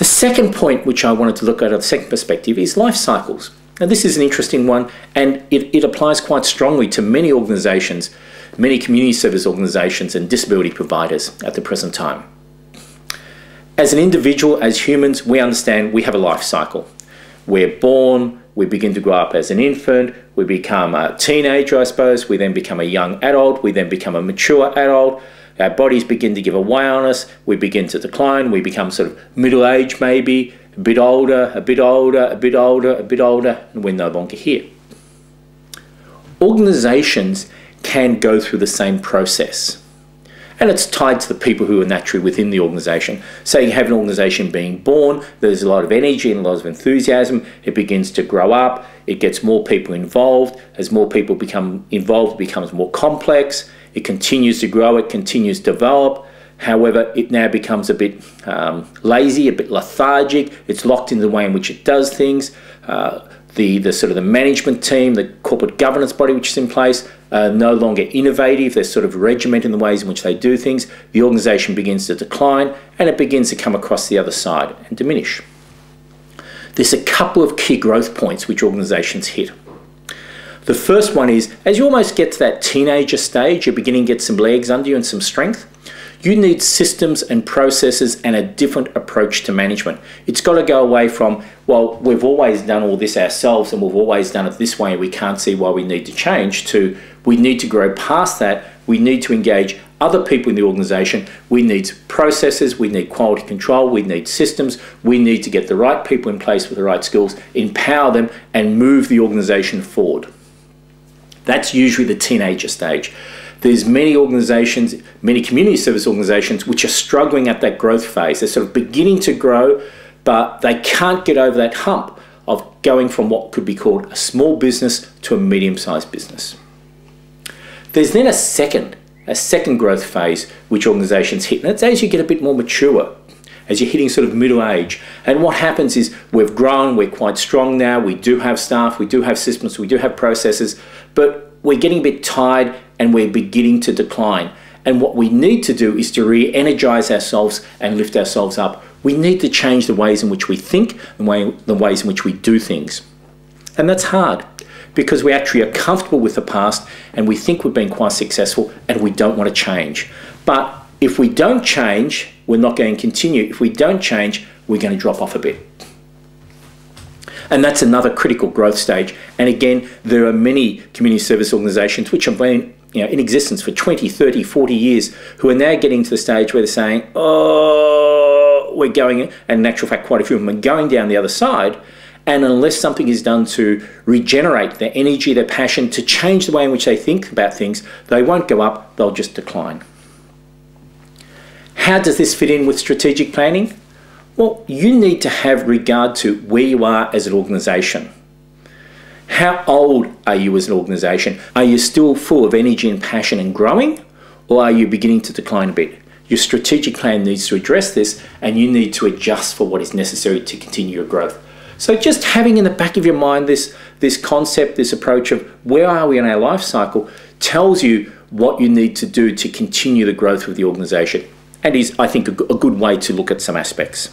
The second point which I wanted to look at, the second perspective, is life cycles. Now this is an interesting one, and it applies quite strongly to many organisations, many community service organisations and disability providers at the present time. As an individual, as humans, we understand we have a life cycle. We're born, we begin to grow up as an infant, we become a teenager, I suppose, we then become a young adult, we then become a mature adult, our bodies begin to give away on us, we begin to decline, we become sort of middle-aged maybe, a bit older, a bit older, a bit older, a bit older, and we're no longer here. Organisations can go through the same process. And it's tied to the people who are naturally within the organisation. So you have an organisation being born, there's a lot of energy and a lot of enthusiasm, it begins to grow up, it gets more people involved, as more people become involved it becomes more complex, it continues to grow, it continues to develop. However, it now becomes a bit lazy, a bit lethargic, it's locked in the way in which it does things. The sort of the management team, the corporate governance body which is in place, no longer innovative, they're sort of regimented in the ways in which they do things. The organisation begins to decline and it begins to come across the other side and diminish. There's a couple of key growth points which organisations hit. The first one is, as you almost get to that teenager stage, you're beginning to get some legs under you and some strength, you need systems and processes and a different approach to management. It's got to go away from, well, we've always done all this ourselves and we've always done it this way and we can't see why we need to change, to we need to grow past that, we need to engage other people in the organisation, we need processes, we need quality control, we need systems, we need to get the right people in place with the right skills, empower them and move the organisation forward. That's usually the teenager stage. There's many organisations, many community service organisations which are struggling at that growth phase. They're sort of beginning to grow, but they can't get over that hump of going from what could be called a small business to a medium-sized business. There's then a second growth phase which organisations hit, and that's as you get a bit more mature, as you're hitting sort of middle age. And what happens is we've grown, we're quite strong now, we do have staff, we do have systems, we do have processes, but we're getting a bit tired and we're beginning to decline. And what we need to do is to re-energise ourselves and lift ourselves up. We need to change the ways in which we think and the ways in which we do things. And that's hard because we actually are comfortable with the past and we think we've been quite successful and we don't want to change. But if we don't change, we're not going to continue. If we don't change, we're going to drop off a bit. And that's another critical growth stage. And again, there are many community service organisations which have been in existence for 20, 30, 40 years who are now getting to the stage where they're saying, oh, we're going, and in actual fact, quite a few of them are going down the other side. And unless something is done to regenerate their energy, their passion, to change the way in which they think about things, they won't go up, they'll just decline. How does this fit in with strategic planning? Well, you need to have regard to where you are as an organisation. How old are you as an organisation? Are you still full of energy and passion and growing, or are you beginning to decline a bit? Your strategic plan needs to address this and you need to adjust for what is necessary to continue your growth. So just having in the back of your mind this concept, this approach of where are we in our life cycle tells you what you need to do to continue the growth of the organisation, and is, I think, a good way to look at some aspects.